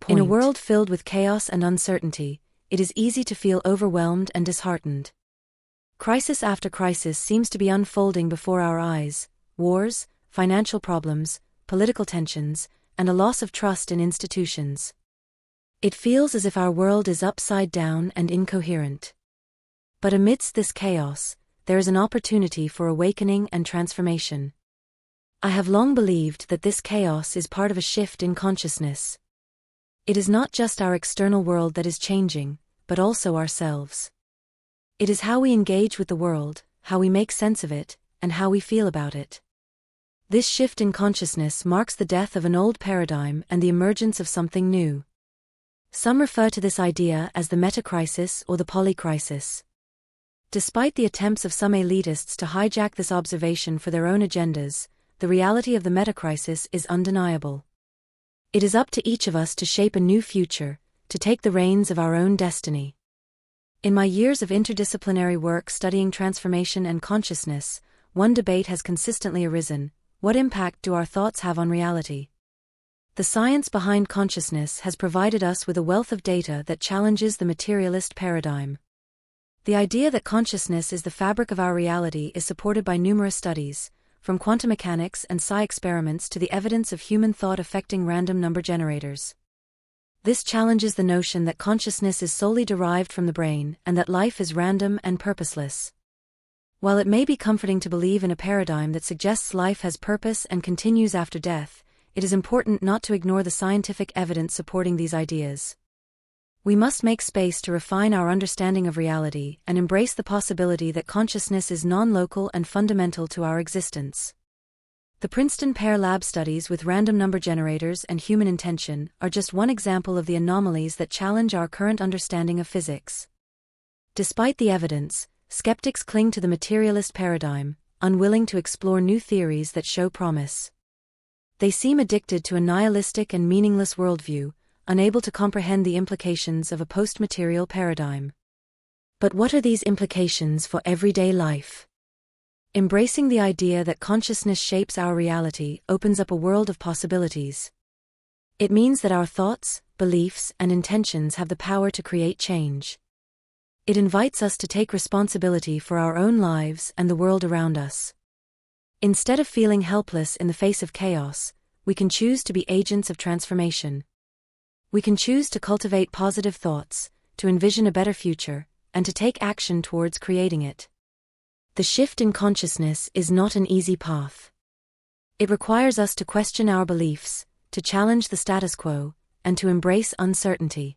In a world filled with chaos and uncertainty, it is easy to feel overwhelmed and disheartened. Crisis after crisis seems to be unfolding before our eyes: wars, financial problems, political tensions, and a loss of trust in institutions. It feels as if our world is upside down and incoherent. But amidst this chaos, there is an opportunity for awakening and transformation. I have long believed that this chaos is part of a shift in consciousness. It is not just our external world that is changing, but also ourselves. It is how we engage with the world, how we make sense of it, and how we feel about it. This shift in consciousness marks the death of an old paradigm and the emergence of something new. Some refer to this idea as the meta-crisis or the polycrisis. Despite the attempts of some elitists to hijack this observation for their own agendas, the reality of the meta-crisis is undeniable. It is up to each of us to shape a new future, to take the reins of our own destiny. In my years of interdisciplinary work studying transformation and consciousness, one debate has consistently arisen: what impact do our thoughts have on reality? The science behind consciousness has provided us with a wealth of data that challenges the materialist paradigm. The idea that consciousness is the fabric of our reality is supported by numerous studies, from quantum mechanics and psi experiments to the evidence of human thought affecting random number generators. This challenges the notion that consciousness is solely derived from the brain and that life is random and purposeless. While it may be comforting to believe in a paradigm that suggests life has purpose and continues after death, it is important not to ignore the scientific evidence supporting these ideas. We must make space to refine our understanding of reality and embrace the possibility that consciousness is non-local and fundamental to our existence. The Princeton Pear Lab studies with random number generators and human intention are just one example of the anomalies that challenge our current understanding of physics. Despite the evidence, skeptics cling to the materialist paradigm, unwilling to explore new theories that show promise. They seem addicted to a nihilistic and meaningless worldview, unable to comprehend the implications of a post-material paradigm. But what are these implications for everyday life? Embracing the idea that consciousness shapes our reality opens up a world of possibilities. It means that our thoughts, beliefs, and intentions have the power to create change. It invites us to take responsibility for our own lives and the world around us. Instead of feeling helpless in the face of chaos, we can choose to be agents of transformation. We can choose to cultivate positive thoughts, to envision a better future, and to take action towards creating it. The shift in consciousness is not an easy path. It requires us to question our beliefs, to challenge the status quo, and to embrace uncertainty.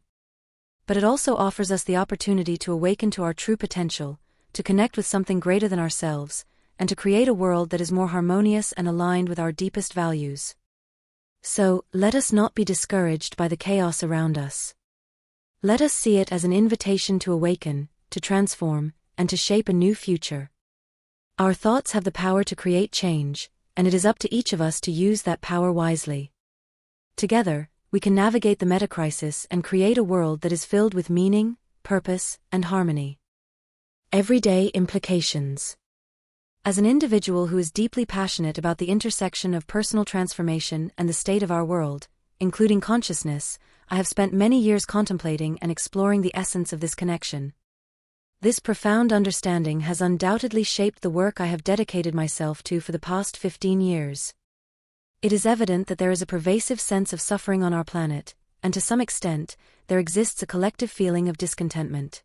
But it also offers us the opportunity to awaken to our true potential, to connect with something greater than ourselves, and to create a world that is more harmonious and aligned with our deepest values. So, let us not be discouraged by the chaos around us. Let us see it as an invitation to awaken, to transform, and to shape a new future. Our thoughts have the power to create change, and it is up to each of us to use that power wisely. Together, we can navigate the meta-crisis and create a world that is filled with meaning, purpose, and harmony. Everyday implications. As an individual who is deeply passionate about the intersection of personal transformation and the state of our world, including consciousness, I have spent many years contemplating and exploring the essence of this connection. This profound understanding has undoubtedly shaped the work I have dedicated myself to for the past 15 years. It is evident that there is a pervasive sense of suffering on our planet, and to some extent, there exists a collective feeling of discontentment.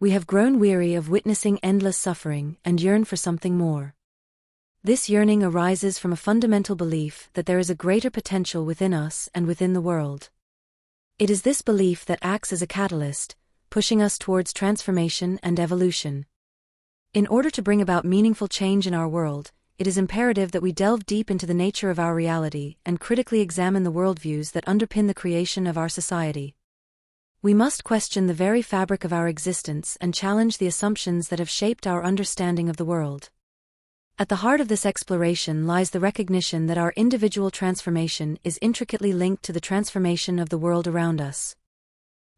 We have grown weary of witnessing endless suffering and yearn for something more. This yearning arises from a fundamental belief that there is a greater potential within us and within the world. It is this belief that acts as a catalyst, pushing us towards transformation and evolution. In order to bring about meaningful change in our world, it is imperative that we delve deep into the nature of our reality and critically examine the worldviews that underpin the creation of our society. We must question the very fabric of our existence and challenge the assumptions that have shaped our understanding of the world. At the heart of this exploration lies the recognition that our individual transformation is intricately linked to the transformation of the world around us.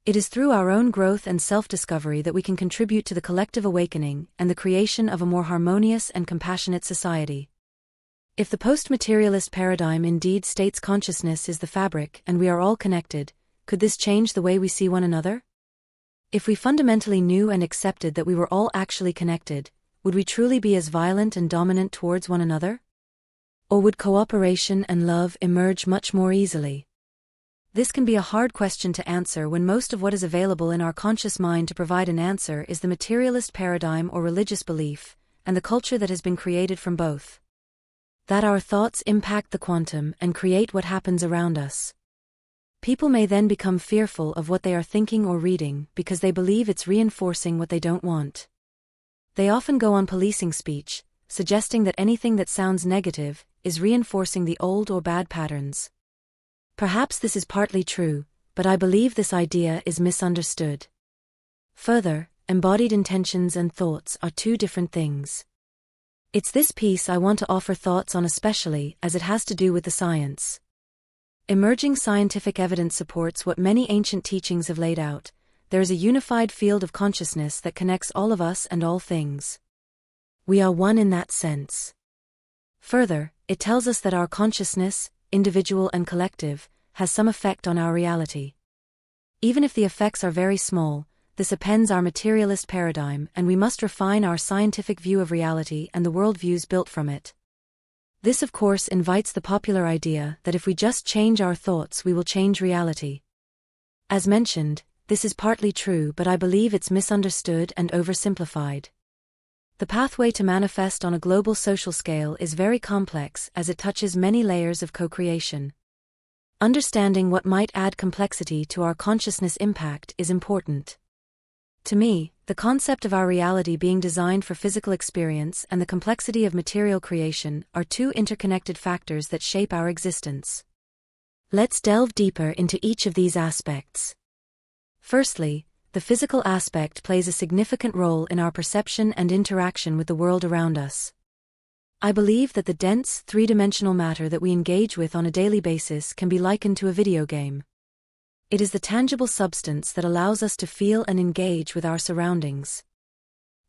It is through our own growth and self-discovery that we can contribute to the collective awakening and the creation of a more harmonious and compassionate society. If the post-materialist paradigm indeed states consciousness is the fabric and we are all connected, could this change the way we see one another? If we fundamentally knew and accepted that we were all actually connected, would we truly be as violent and dominant towards one another? Or would cooperation and love emerge much more easily? This can be a hard question to answer when most of what is available in our conscious mind to provide an answer is the materialist paradigm or religious belief, and the culture that has been created from both. That our thoughts impact the quantum and create what happens around us. People may then become fearful of what they are thinking or reading because they believe it's reinforcing what they don't want. They often go on policing speech, suggesting that anything that sounds negative is reinforcing the old or bad patterns. Perhaps this is partly true, but I believe this idea is misunderstood. Further, embodied intentions and thoughts are two different things. It's this piece I want to offer thoughts on, especially as it has to do with the science. Emerging scientific evidence supports what many ancient teachings have laid out. There is a unified field of consciousness that connects all of us and all things. We are one in that sense. Further, it tells us that our consciousness, individual and collective, has some effect on our reality. Even if the effects are very small, this appends our materialist paradigm, and we must refine our scientific view of reality and the worldviews built from it. This, of course, invites the popular idea that if we just change our thoughts, we will change reality. As mentioned, this is partly true, but I believe it's misunderstood and oversimplified. The pathway to manifest on a global social scale is very complex as it touches many layers of co-creation. Understanding what might add complexity to our consciousness impact is important. To me, the concept of our reality being designed for physical experience and the complexity of material creation are two interconnected factors that shape our existence. Let's delve deeper into each of these aspects. Firstly, the physical aspect plays a significant role in our perception and interaction with the world around us. I believe that the dense, three-dimensional matter that we engage with on a daily basis can be likened to a video game. It is the tangible substance that allows us to feel and engage with our surroundings.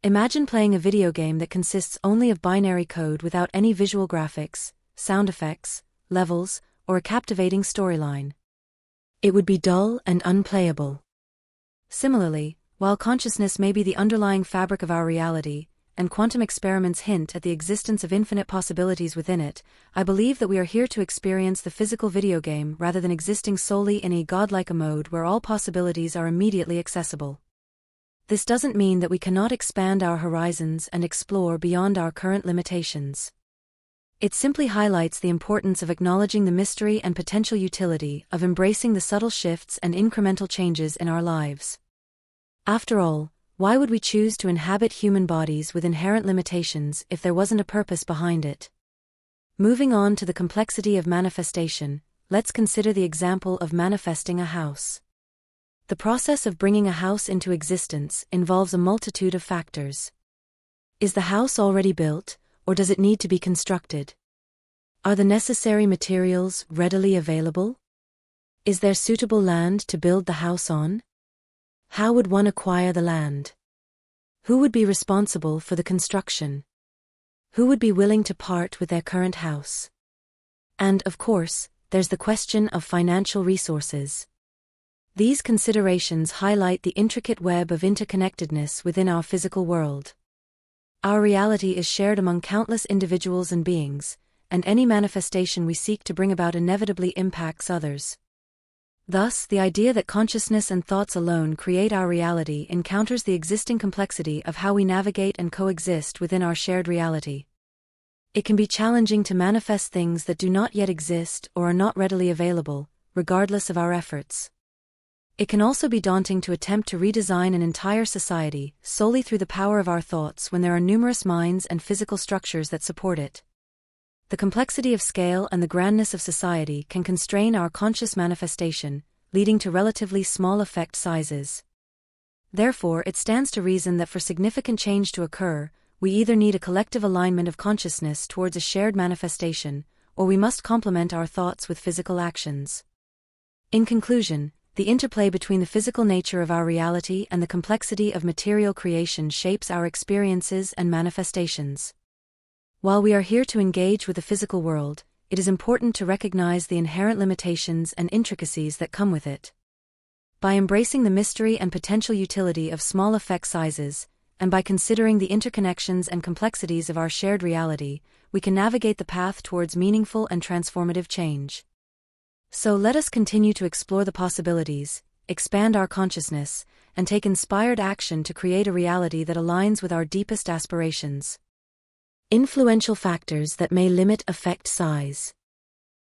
Imagine playing a video game that consists only of binary code without any visual graphics, sound effects, levels, or a captivating storyline. It would be dull and unplayable. Similarly, while consciousness may be the underlying fabric of our reality, and quantum experiments hint at the existence of infinite possibilities within it, I believe that we are here to experience the physical video game rather than existing solely in a godlike mode where all possibilities are immediately accessible. This doesn't mean that we cannot expand our horizons and explore beyond our current limitations. It simply highlights the importance of acknowledging the mystery and potential utility of embracing the subtle shifts and incremental changes in our lives. After all, why would we choose to inhabit human bodies with inherent limitations if there wasn't a purpose behind it? Moving on to the complexity of manifestation, let's consider the example of manifesting a house. The process of bringing a house into existence involves a multitude of factors. Is the house already built, or does it need to be constructed? Are the necessary materials readily available? Is there suitable land to build the house on? How would one acquire the land? Who would be responsible for the construction? Who would be willing to part with their current house? And, of course, there's the question of financial resources. These considerations highlight the intricate web of interconnectedness within our physical world. Our reality is shared among countless individuals and beings, and any manifestation we seek to bring about inevitably impacts others. Thus, the idea that consciousness and thoughts alone create our reality encounters the existing complexity of how we navigate and coexist within our shared reality. It can be challenging to manifest things that do not yet exist or are not readily available, regardless of our efforts. It can also be daunting to attempt to redesign an entire society solely through the power of our thoughts when there are numerous minds and physical structures that support it. The complexity of scale and the grandness of society can constrain our conscious manifestation, leading to relatively small effect sizes. Therefore, it stands to reason that for significant change to occur, we either need a collective alignment of consciousness towards a shared manifestation, or we must complement our thoughts with physical actions. In conclusion, the interplay between the physical nature of our reality and the complexity of material creation shapes our experiences and manifestations. While we are here to engage with the physical world, it is important to recognize the inherent limitations and intricacies that come with it. By embracing the mystery and potential utility of small effect sizes, and by considering the interconnections and complexities of our shared reality, we can navigate the path towards meaningful and transformative change. So let us continue to explore the possibilities, expand our consciousness, and take inspired action to create a reality that aligns with our deepest aspirations. Influential factors that may limit effect size.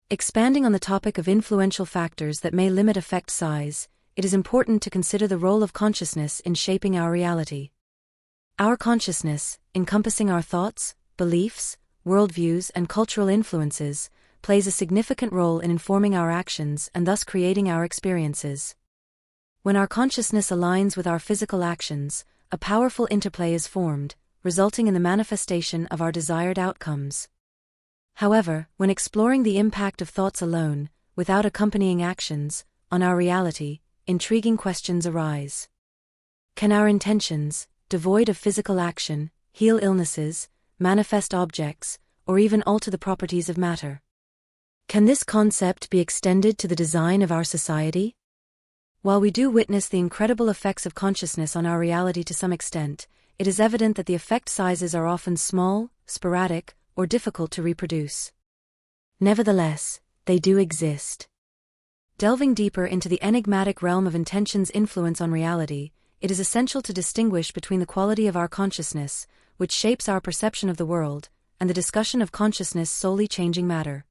Expanding on the topic of influential factors that may limit effect size, it is important to consider the role of consciousness in shaping our reality. Our consciousness, encompassing our thoughts, beliefs, worldviews, and cultural influences, plays a significant role in informing our actions and thus creating our experiences. When our consciousness aligns with our physical actions, a powerful interplay is formed, resulting in the manifestation of our desired outcomes. However, when exploring the impact of thoughts alone, without accompanying actions, on our reality, intriguing questions arise. Can our intentions, devoid of physical action, heal illnesses, manifest objects, or even alter the properties of matter? Can this concept be extended to the design of our society? While we do witness the incredible effects of consciousness on our reality to some extent, it is evident that the effect sizes are often small, sporadic, or difficult to reproduce. Nevertheless, they do exist. Delving deeper into the enigmatic realm of intention's influence on reality, it is essential to distinguish between the quality of our consciousness, which shapes our perception of the world, and the discussion of consciousness solely changing matter.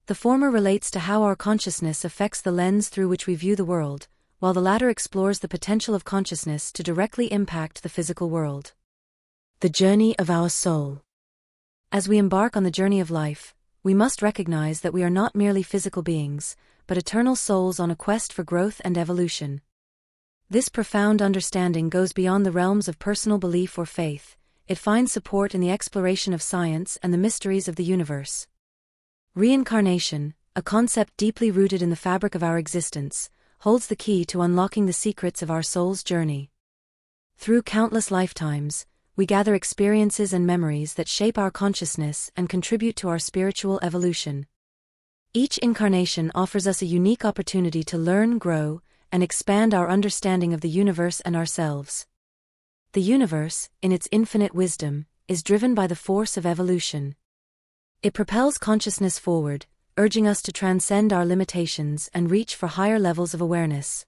The former relates to how our consciousness affects the lens through which we view the world, while the latter explores the potential of consciousness to directly impact the physical world. The journey of our soul. As we embark on the journey of life, we must recognize that we are not merely physical beings, but eternal souls on a quest for growth and evolution. This profound understanding goes beyond the realms of personal belief or faith. It finds support in the exploration of science and the mysteries of the universe. Reincarnation, a concept deeply rooted in the fabric of our existence, holds the key to unlocking the secrets of our soul's journey. Through countless lifetimes, we gather experiences and memories that shape our consciousness and contribute to our spiritual evolution. Each incarnation offers us a unique opportunity to learn, grow, and expand our understanding of the universe and ourselves. The universe, in its infinite wisdom, is driven by the force of evolution. It propels consciousness forward, urging us to transcend our limitations and reach for higher levels of awareness.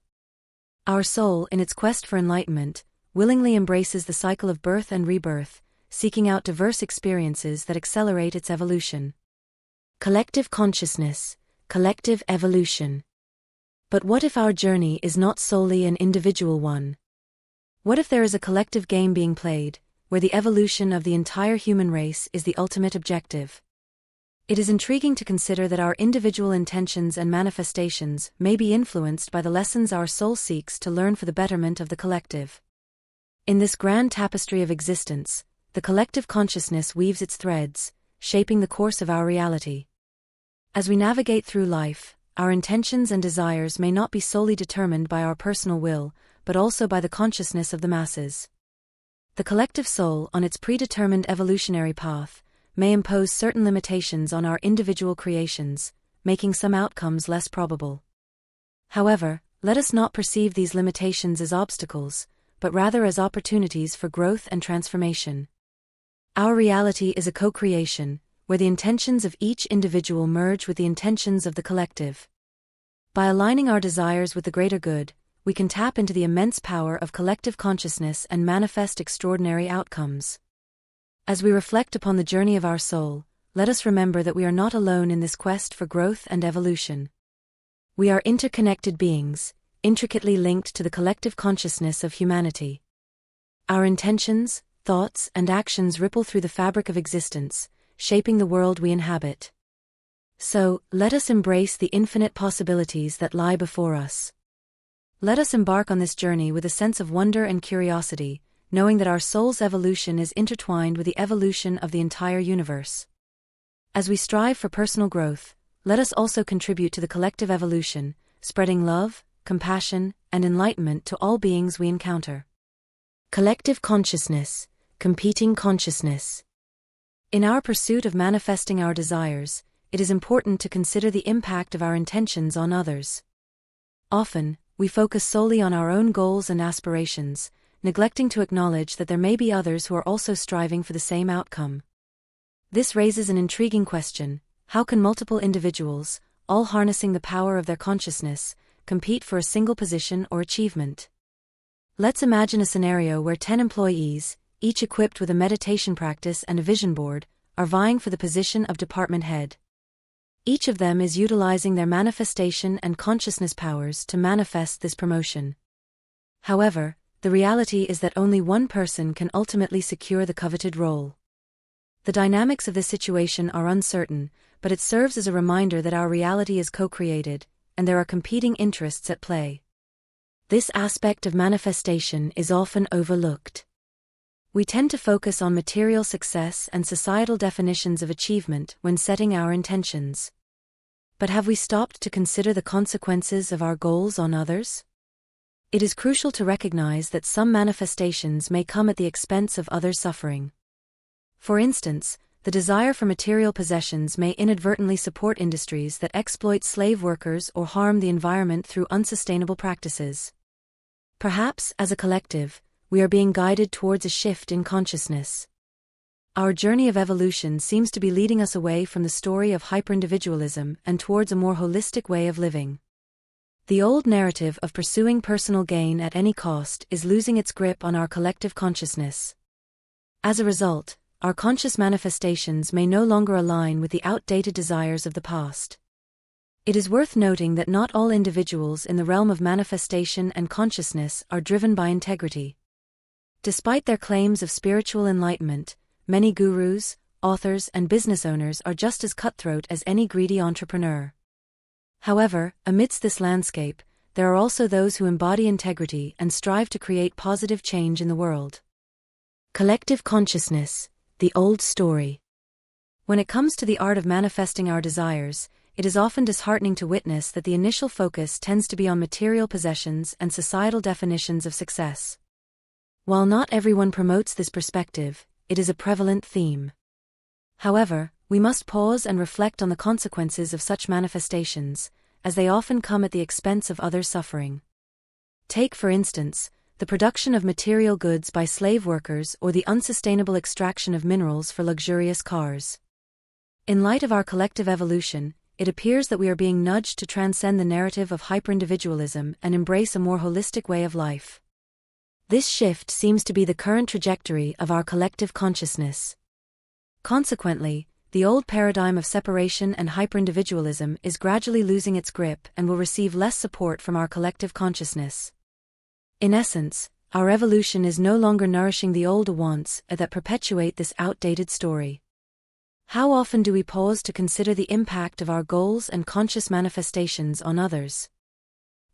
Our soul, in its quest for enlightenment, willingly embraces the cycle of birth and rebirth, seeking out diverse experiences that accelerate its evolution. Collective consciousness, collective evolution. But what if our journey is not solely an individual one? What if there is a collective game being played, where the evolution of the entire human race is the ultimate objective? It is intriguing to consider that our individual intentions and manifestations may be influenced by the lessons our soul seeks to learn for the betterment of the collective. In this grand tapestry of existence, the collective consciousness weaves its threads, shaping the course of our reality. As we navigate through life, our intentions and desires may not be solely determined by our personal will, but also by the consciousness of the masses. The collective soul, on its predetermined evolutionary path, may impose certain limitations on our individual creations, making some outcomes less probable. However, let us not perceive these limitations as obstacles, but rather as opportunities for growth and transformation. Our reality is a co-creation, where the intentions of each individual merge with the intentions of the collective. By aligning our desires with the greater good, we can tap into the immense power of collective consciousness and manifest extraordinary outcomes. As we reflect upon the journey of our soul, let us remember that we are not alone in this quest for growth and evolution. We are interconnected beings, intricately linked to the collective consciousness of humanity. Our intentions, thoughts, and actions ripple through the fabric of existence, shaping the world we inhabit. So, let us embrace the infinite possibilities that lie before us. Let us embark on this journey with a sense of wonder and curiosity, knowing that our soul's evolution is intertwined with the evolution of the entire universe. As we strive for personal growth, let us also contribute to the collective evolution, spreading love, compassion, and enlightenment to all beings we encounter. Collective consciousness, competing consciousness. In our pursuit of manifesting our desires, it is important to consider the impact of our intentions on others. Often, we focus solely on our own goals and aspirations, neglecting to acknowledge that there may be others who are also striving for the same outcome. This raises an intriguing question: how can multiple individuals, all harnessing the power of their consciousness, compete for a single position or achievement? Let's imagine a scenario where 10 employees, each equipped with a meditation practice and a vision board, are vying for the position of department head. Each of them is utilizing their manifestation and consciousness powers to manifest this promotion. However, the reality is that only one person can ultimately secure the coveted role. The dynamics of this situation are uncertain, but it serves as a reminder that our reality is co-created, and there are competing interests at play. This aspect of manifestation is often overlooked. We tend to focus on material success and societal definitions of achievement when setting our intentions. But have we stopped to consider the consequences of our goals on others? It is crucial to recognize that some manifestations may come at the expense of others' suffering. For instance, the desire for material possessions may inadvertently support industries that exploit slave workers or harm the environment through unsustainable practices. Perhaps, as a collective, we are being guided towards a shift in consciousness. Our journey of evolution seems to be leading us away from the story of hyperindividualism and towards a more holistic way of living. The old narrative of pursuing personal gain at any cost is losing its grip on our collective consciousness. As a result, our conscious manifestations may no longer align with the outdated desires of the past. It is worth noting that not all individuals in the realm of manifestation and consciousness are driven by integrity. Despite their claims of spiritual enlightenment, many gurus, authors, and business owners are just as cutthroat as any greedy entrepreneur. However, amidst this landscape, there are also those who embody integrity and strive to create positive change in the world. Collective consciousness, the old story. When it comes to the art of manifesting our desires, it is often disheartening to witness that the initial focus tends to be on material possessions and societal definitions of success. While not everyone promotes this perspective, it is a prevalent theme. However, we must pause and reflect on the consequences of such manifestations, as they often come at the expense of others' suffering. Take, for instance, the production of material goods by slave workers or the unsustainable extraction of minerals for luxurious cars. In light of our collective evolution, it appears that we are being nudged to transcend the narrative of hyperindividualism and embrace a more holistic way of life. This shift seems to be the current trajectory of our collective consciousness. Consequently, the old paradigm of separation and hyperindividualism is gradually losing its grip and will receive less support from our collective consciousness. In essence, our evolution is no longer nourishing the old wants that perpetuate this outdated story. How often do we pause to consider the impact of our goals and conscious manifestations on others?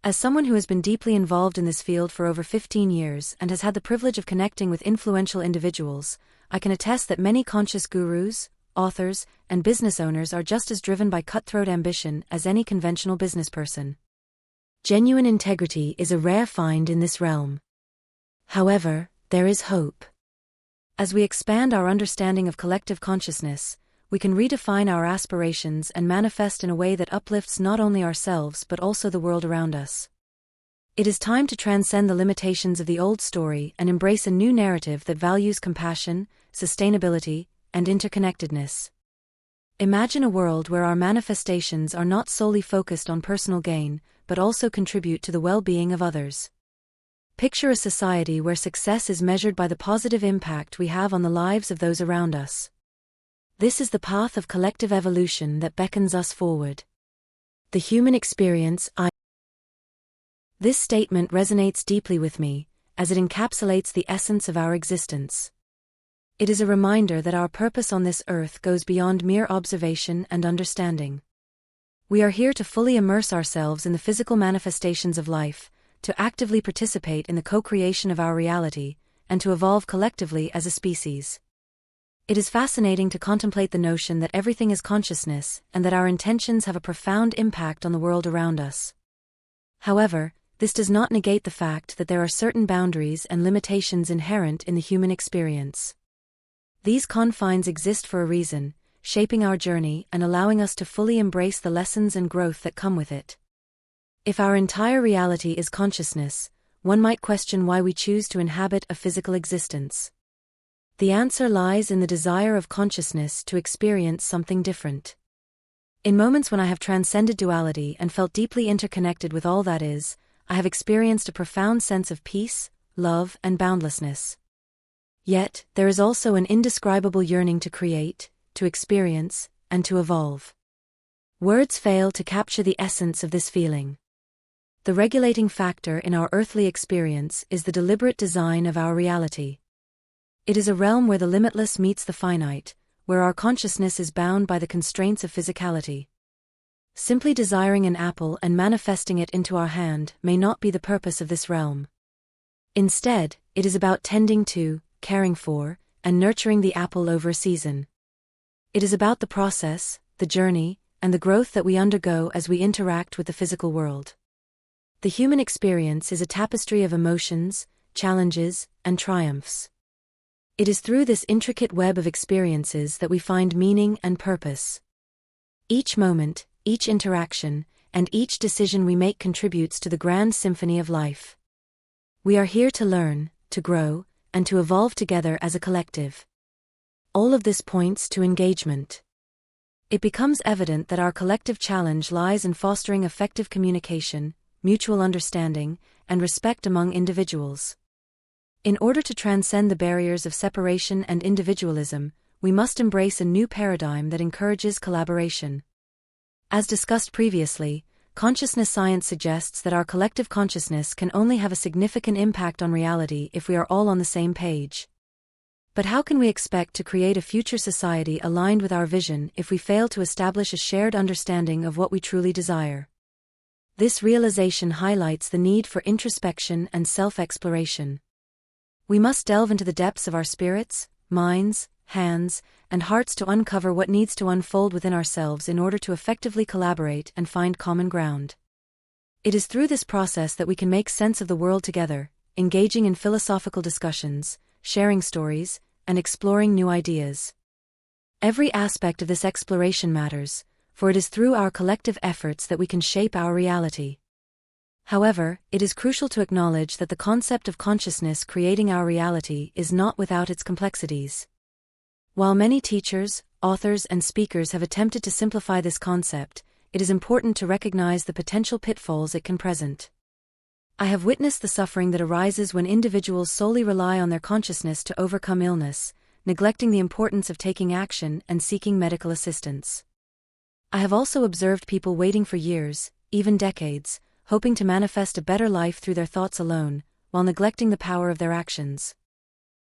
As someone who has been deeply involved in this field for over 15 years and has had the privilege of connecting with influential individuals, I can attest that many conscious gurus, authors, and business owners are just as driven by cutthroat ambition as any conventional business person. Genuine integrity is a rare find in this realm. However, there is hope. As we expand our understanding of collective consciousness, we can redefine our aspirations and manifest in a way that uplifts not only ourselves but also the world around us. It is time to transcend the limitations of the old story and embrace a new narrative that values compassion, sustainability, and interconnectedness. Imagine a world where our manifestations are not solely focused on personal gain, but also contribute to the well-being of others. Picture a society where success is measured by the positive impact we have on the lives of those around us. This is the path of collective evolution that beckons us forward. The human experience. This statement resonates deeply with me, as it encapsulates the essence of our existence. It is a reminder that our purpose on this earth goes beyond mere observation and understanding. We are here to fully immerse ourselves in the physical manifestations of life, to actively participate in the co-creation of our reality, and to evolve collectively as a species. It is fascinating to contemplate the notion that everything is consciousness and that our intentions have a profound impact on the world around us. However, this does not negate the fact that there are certain boundaries and limitations inherent in the human experience. These confines exist for a reason, shaping our journey and allowing us to fully embrace the lessons and growth that come with it. If our entire reality is consciousness, one might question why we choose to inhabit a physical existence. The answer lies in the desire of consciousness to experience something different. In moments when I have transcended duality and felt deeply interconnected with all that is, I have experienced a profound sense of peace, love, and boundlessness. Yet, there is also an indescribable yearning to create, to experience, and to evolve. Words fail to capture the essence of this feeling. The regulating factor in our earthly experience is the deliberate design of our reality. It is a realm where the limitless meets the finite, where our consciousness is bound by the constraints of physicality. Simply desiring an apple and manifesting it into our hand may not be the purpose of this realm. Instead, it is about tending to, caring for, and nurturing the apple over a season. It is about the process, the journey, and the growth that we undergo as we interact with the physical world. The human experience is a tapestry of emotions, challenges, and triumphs. It is through this intricate web of experiences that we find meaning and purpose. Each moment, each interaction, and each decision we make contributes to the grand symphony of life. We are here to learn, to grow, and to evolve together as a collective. All of this points to engagement. It becomes evident that our collective challenge lies in fostering effective communication, mutual understanding, and respect among individuals. In order to transcend the barriers of separation and individualism, we must embrace a new paradigm that encourages collaboration. As discussed previously, consciousness science suggests that our collective consciousness can only have a significant impact on reality if we are all on the same page. But how can we expect to create a future society aligned with our vision if we fail to establish a shared understanding of what we truly desire? This realization highlights the need for introspection and self-exploration. We must delve into the depths of our spirits, minds, hands, and hearts to uncover what needs to unfold within ourselves in order to effectively collaborate and find common ground. It is through this process that we can make sense of the world together, engaging in philosophical discussions, sharing stories, and exploring new ideas. Every aspect of this exploration matters, for it is through our collective efforts that we can shape our reality. However, it is crucial to acknowledge that the concept of consciousness creating our reality is not without its complexities. While many teachers, authors, and speakers have attempted to simplify this concept, it is important to recognize the potential pitfalls it can present. I have witnessed the suffering that arises when individuals solely rely on their consciousness to overcome illness, neglecting the importance of taking action and seeking medical assistance. I have also observed people waiting for years, even decades, hoping to manifest a better life through their thoughts alone, while neglecting the power of their actions.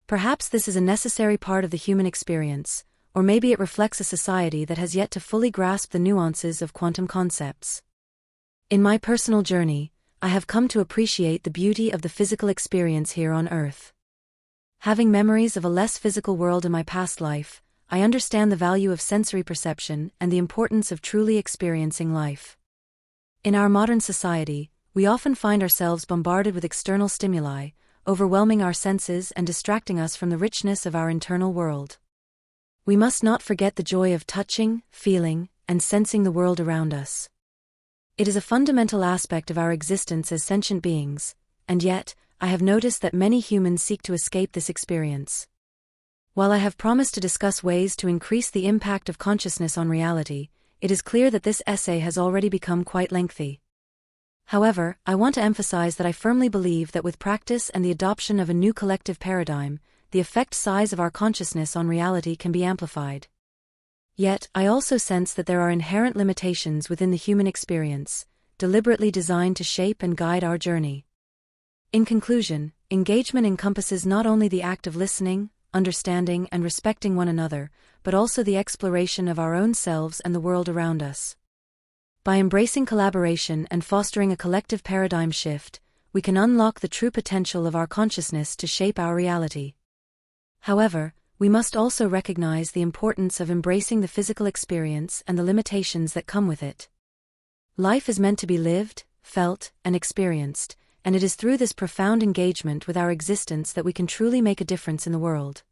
Perhaps this is a necessary part of the human experience, or maybe it reflects a society that has yet to fully grasp the nuances of quantum concepts. In my personal journey, I have come to appreciate the beauty of the physical experience here on Earth. Having memories of a less physical world in my past life, I understand the value of sensory perception and the importance of truly experiencing life. In our modern society, we often find ourselves bombarded with external stimuli, overwhelming our senses and distracting us from the richness of our internal world. We must not forget the joy of touching, feeling, and sensing the world around us. It is a fundamental aspect of our existence as sentient beings, and yet, I have noticed that many humans seek to escape this experience. While I have promised to discuss ways to increase the impact of consciousness on reality, it is clear that this essay has already become quite lengthy. However, I want to emphasize that I firmly believe that with practice and the adoption of a new collective paradigm, the effect size of our consciousness on reality can be amplified. Yet, I also sense that there are inherent limitations within the human experience, deliberately designed to shape and guide our journey. In conclusion, engagement encompasses not only the act of listening, understanding, and respecting one another, but also the exploration of our own selves and the world around us. By embracing collaboration and fostering a collective paradigm shift, we can unlock the true potential of our consciousness to shape our reality. However, we must also recognize the importance of embracing the physical experience and the limitations that come with it. Life is meant to be lived, felt, and experienced, and it is through this profound engagement with our existence that we can truly make a difference in the world.